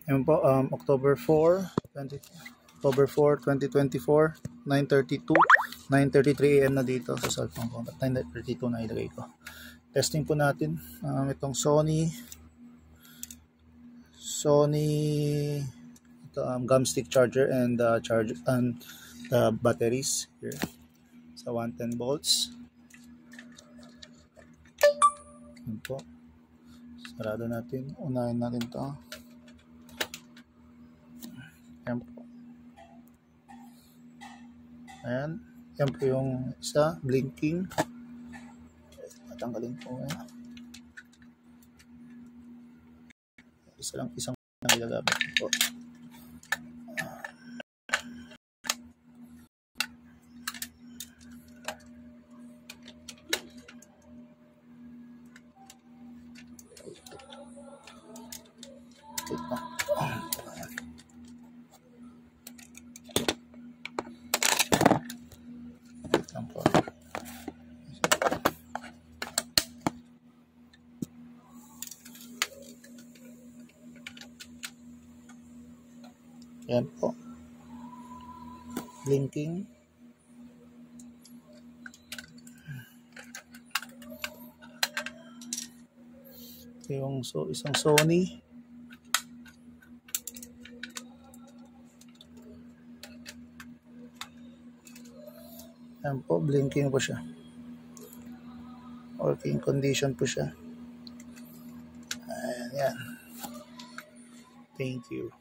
Yan po, October 4, 2024, 9:32, 9:33 AM na dito sa cellphone ko. 9:32 na ilagay ko. Testing po natin itong Sony ito, gum stick charger and charger and the batteries here sa 110 volts. Yan po. Sarado natin. Unahin natin to. Yan po. Ayan. Yan po yung isa. Blinking. Tatanggalin po. Ayan. Isang lang ilagamit po. Yan po. Blinking. Ito yung isang Sony. Yan po, blinking po siya. Working condition po siya. Ayan. Thank you.